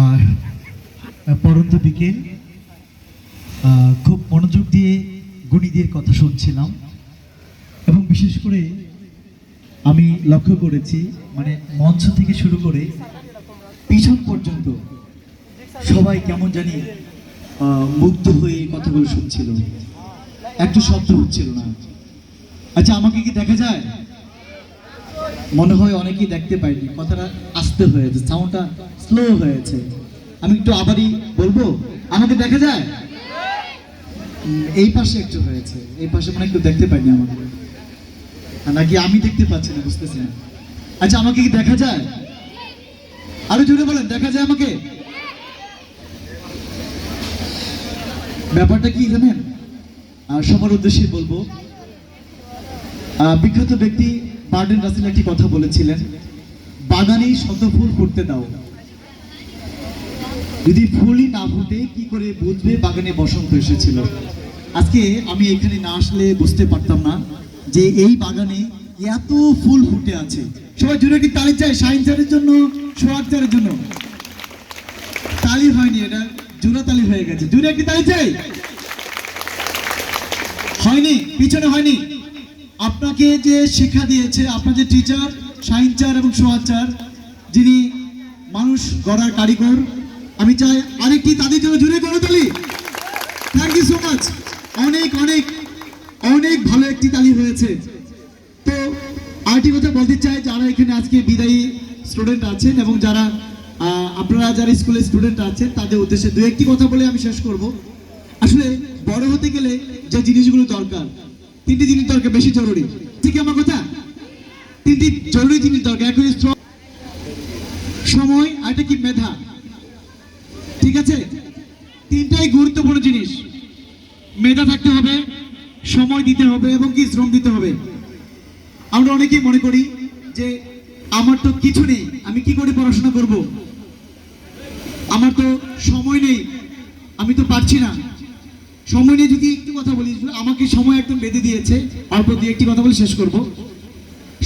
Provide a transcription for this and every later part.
আর পরন্ত বিকেল খুব মনোযোগ দিয়ে গুণীদের কথা শুনছিলাম এবং বিশেষ করে আমি লক্ষ্য করেছি মানে মঞ্চ থেকে শুরু করে পিছন পর্যন্ত সবাই কেমন জানি মুগ্ধ হয়ে কথাগুলো শুনছিল, একটু শব্দ হচ্ছিল না। আচ্ছা, আমাকে কি দেখা যায়? মনে হয় অনেকেই দেখতে পাইনি, কথাটা আস্তে হয়েছে, সাউন্ডটা স্লো হয়েছে। আমি একটু আবারই বলবো, আমাকে দেখা যায়? এই পাশে একটু হয়েছে, এই পাশে মানে একটু দেখতে পাইনি আমাকে, নাকি আমি দেখতে পাচ্ছি না, বুঝতেছি না। আচ্ছা, আমাকে কি দেখা যায়? আরো জোরে বলেন, দেখা যায় আমাকে? ব্যাপারটা কি জানেন, সবার উদ্দেশ্যে বলবো, বিখ্যাত ব্যক্তি বার্ডেন রাসেল একটি কথা বলেছিলেন, বাগানে শত ফুল ফুটতে দাও, যদি ফুলই না ফুটে কি করে বুঝবে বাগানে বসন্ত এসেছিল। আজকে আমি এখানে না আসলে বুঝতে পারতাম না যে এই বাগানে এত ফুল ফুটে আছে। সবাই জুড়ে কি তালি চাই? শাহিন স্যারের জন্য, সোহাগ স্যারের জন্য। তালি হয়নি, এটা জোড়া তালি হয়ে গেছে। জুড়ে কি তালি চাই? হয়নি, পিছনে হয়নি। আপনাকে যে শিক্ষা দিয়েছে আপনার যে টিচার শাহিন স্যার এবং সোহাগ স্যার, যিনি মানুষ গড়ার কারিগর, আমি চাই আরেকটি তাদের জন্য জুড়ে করে তালি। Thank you so much. অনেক অনেক অনেক ভালো একটি তালি হয়েছে। তো আরেকটি কথা বলতে চাই, যারা এখানে আজকে বিদায়ী স্টুডেন্ট আছেন এবং যারা আপনারা যারা স্কুলের স্টুডেন্ট আছেন, তাদের উদ্দেশ্যে দু একটি কথা বলে আমি শেষ করব। আসলে বড় হতে গেলে যে জিনিসগুলো দরকার, তিনটি জিনিস দরকার, বেশি জরুরি। ঠিক আমার কথা? তিনটি জরুরি জিনিস দরকার। এক হচ্ছে সময়, আরেকটা কি মেধা। ঠিক আছে? তিনটাই গুরুত্বপূর্ণ জিনিস। মেধা থাকতে হবে, সময় দিতে হবে এবং কি শ্রম দিতে হবে। আমরা অনেকেই মনে করি যে আমার তো কিছু নেই, আমি কি করে পড়াশোনা করব, আমার তো সময় নেই, আমি তো পারছি না। সময় নিয়ে যদি একটু কথা বলি, আমাকে সময় একদম বেঁধে দিয়েছে। অল্প দিয়ে একটি কথা বলে শেষ করব।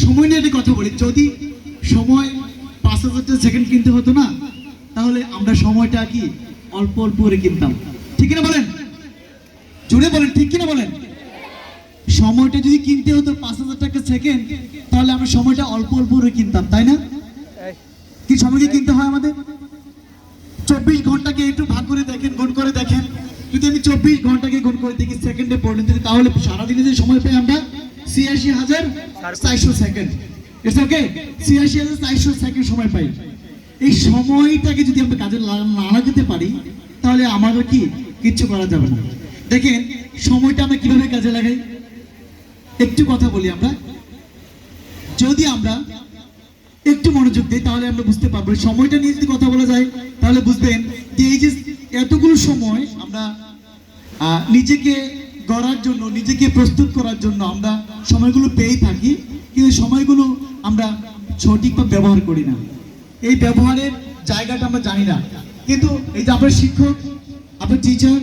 সময় নিয়ে একটি কথা বলি, যদি সময় ৫,০০০ সেকেন্ড কিনতে হতো না, তাহলে আমরা সময়টা কি অল্প অল্প করে কিনতাম। ঠিক কিনা বলেন? জুড়ে বলেন, ঠিক কিনা বলেন? সময়টা যদি কিনতে হতো ৫,০০০ টাকা সেকেন্ড, তাহলে আমরা সময়টা অল্প অল্প করে কিনতাম, তাই না? কি সময়কে কিনতে হয় আমাদের? ২৪ ঘন্টাকে একটু ভাগ করে দেখেন, গুণ করে দেখেন। যদি আমি ২৪ ঘন্টাকে গুণ করে দেখি সেকেন্ডে পরিণত, তাহলে সারাদিনে যে সময় পাই আমরা ৮৬,৪০০ সেকেন্ড। ইটস ওকে, ৮৬,৪০০ সেকেন্ড সময় পাই। এই সময়টাকে যদি আমরা কাজে না লাগাতে পারি, তাহলে আমাদের কি কিচ্ছু করা যাবে না। দেখেন সময়টা আমরা কিভাবে কাজে লাগাই, একটু কথা বলি। আমরা যদি আমরা একটু মনোযোগ দিই, তাহলে আমরা বুঝতে পারবো। সময়টা নিয়ে যদি কথা বলা যায়, তাহলে বুঝবেন যে এই যে এতগুলো সময় আমরা নিজেকে গড়ার জন্য, নিজেকে প্রস্তুত করার জন্য আমরা সময়গুলো পেয়েই থাকি, কিন্তু সময়গুলো আমরা সঠিকভাবে ব্যবহার করি না। এই ব্যবহারের জায়গাটা আমরা জানি না। কিন্তু এই যে আপনার শিক্ষক, আপনার টিচার,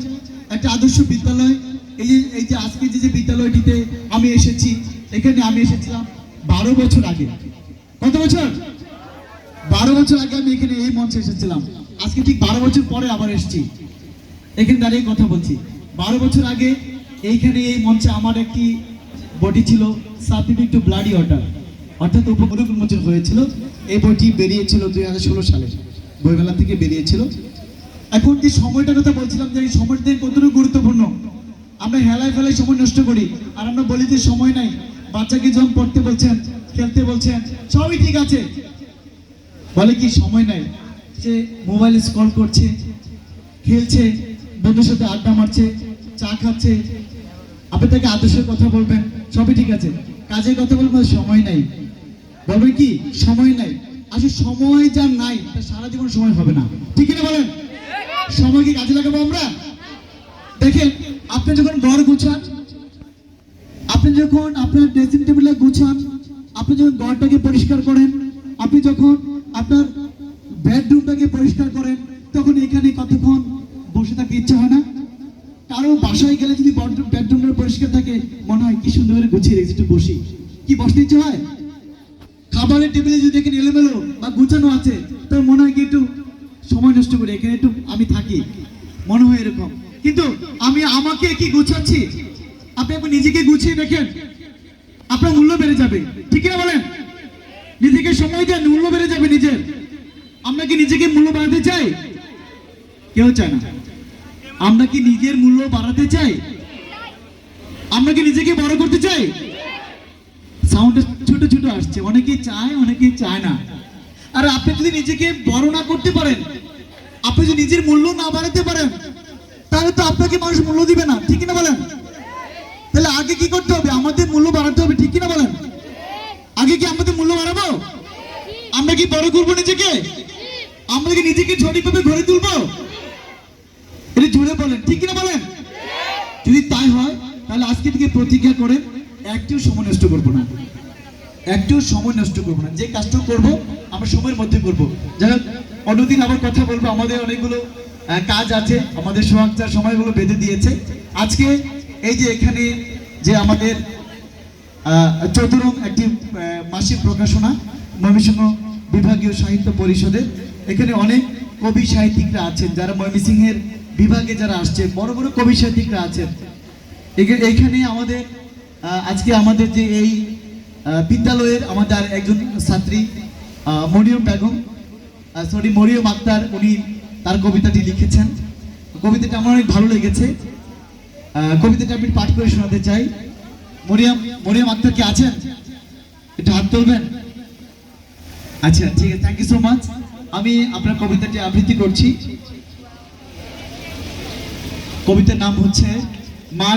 একটা আদর্শ বিদ্যালয়, এই যে আজকে যে বিদ্যালয়টিতে আমি এসেছি, এখানে আমি এসেছিলাম ১২ বছর আগে। কত বছর? ১২ বছর আগে আমি এখানে এই মঞ্চে এসেছিলাম। আজকে ঠিক ১২ বছর পরে আবার এসেছি, এখানে দাঁড়িয়ে কথা বলছি। ১২ বছর আগে এইখানে এই মঞ্চে আমার একটি বইটি ছিল, সাবজেক্ট টু ব্লাডি ওয়াটার, অর্থাৎ উপকূল উন্মোচন হয়েছিল। এই বইটি বেরিয়েছিল ২০১৬ সালে, বইমেলা থেকে বেরিয়েছিল। এখন যে সময়টার কথা বলছিলাম, যে এই সময়টা কতটুকু গুরুত্বপূর্ণ। আমরা হেলায় ফেলায় সময় নষ্ট করি, আর আমরা বলি যে সময় নাই। বাচ্চাকে যখন পড়তে বলছেন, খেলতে বলছেন, সবই ঠিক আছে, বলে কি সময় নাই। সে মোবাইল স্ক্রল করছে, খেলছে, বন্ধুর সাথে আড্ডা মারছে, চা খাচ্ছে। আপনি তাকে আদর্শের কথা বলবেন, সবই ঠিক আছে, কাজের কথা বলবেন, সময় নাই, বলবেন কি সময় নাই। আসলে সময় যা নাই, তার সারা জীবন সময় হবে না। ঠিক কিনা বলেন? সময়কে কাজে লাগাবো আমরা। দেখেন, আপনি যখন ঘর গুছান, আপনি যখন আপনার ড্রেসিং টেবিলে গুছান, আপনি যখন ঘরটাকে পরিষ্কার করেন, আপনি যখন আপনার বেডরুমটাকে পরিষ্কার করেন, তখন এখানে কতক্ষণ বসে থাকতে ইচ্ছা হয় না? কারো বাসায় গেলে যদি বেডরুমটা পরিষ্কার থাকে, মনে হয় কি সুন্দর করে গুছিয়ে রেখেছি, একটু বসি। কি বসতে ইচ্ছে হয়? খাবার খাবারের টেবিলে যদি এখানে এলোমেলো বা গুছানো আছে, তো মনে হয় কি একটু সময় নষ্ট করি, এখানে একটু আমি থাকি, মনে হয় এরকম। কিন্তু আমি আমাকে কি গুছাচ্ছি, আপনি একবার নিজেকে গুছিয়ে দেখেন, আপনার মূল্য বেড়ে যাবে, ঠিক না বলেন? নিজেকে সময় দেন, মূল্য বেড়ে যাবে নিজের। আমরা কি নিজেকে মূল্য বাড়াতে চাই? কেউ চায় না। আমরা কি নিজের মূল্য বাড়াতে চাই? আমরা কি নিজেকে বড় করতে চাই? সাউন্ড ছোট ছোট আসছে, অনেকেই চায়, অনেকেই চায় না। আর আপনি যদি নিজেকে বড় না করতে পারেন, আপনি যদি নিজের মূল্য না বাড়াতে পারেন, তাহলে তো আপনাকে মানুষ মূল্য দিবে না, ঠিক না বলেন? তাহলে আগে কি করতে হবে? আমাদের মূল্য বাড়াতে হবে, ঠিক না বলেন? আগে কি আমাদের মূল্য বাড়াবো? আমরা কি বড় করবো নিজেকে? আমরা কি নিজেকে সঠিকভাবে গড়ে তুলবো? এটা জোরে বলেন, ঠিক না বলেন? যদি তাই হয়, তাহলে আজকে থেকে প্রতিজ্ঞা করেন, একটু সময় নষ্ট করবো না, একটু সময় নষ্ট করবো না। যে কাজটা করবো আমরা সময়ের মধ্যে করবো। যাই হোক, অন্যদিন আবার কথা বলবো। আমাদের অনেকগুলো কাজ আছে, আমাদের সোহাগচার সময়গুলো বেঁধে দিয়েছে। আজকে এই যে এখানে যে আমাদের 14 একটি মাসিক প্রকাশনা ময়মনসিংহ বিভাগীয় সাহিত্য পরিষদের, এখানে অনেক কবি সাহিত্যিকরা আছেন, যারা ময়মনসিংহের বিভাগে যারা আসছেন, বড় বড় কবি সাহিত্যিকরা আছেন। এইখানে আমাদের আজকে আমাদের যে এই বিদ্যালয়ের আমাদের একজন ছাত্রী মরিয়ম বেগম, মরিয়ম আক্তার, উনি তার কবিতাটি লিখেছেন। কবিতাটা আমার অনেক ভালো লেগেছে। কবিতাটা আমি পাঠ করে শোনাতে চাই। মরিয়ম আক্তার কি আছেন? একটু হাত তুলবেন। আচ্ছা, ঠিক আছে, থ্যাংক ইউ সো মাচ। আমি আপনার কবিতাটি আবৃত্তি করছি। কবিতার নাম হচ্ছে মা।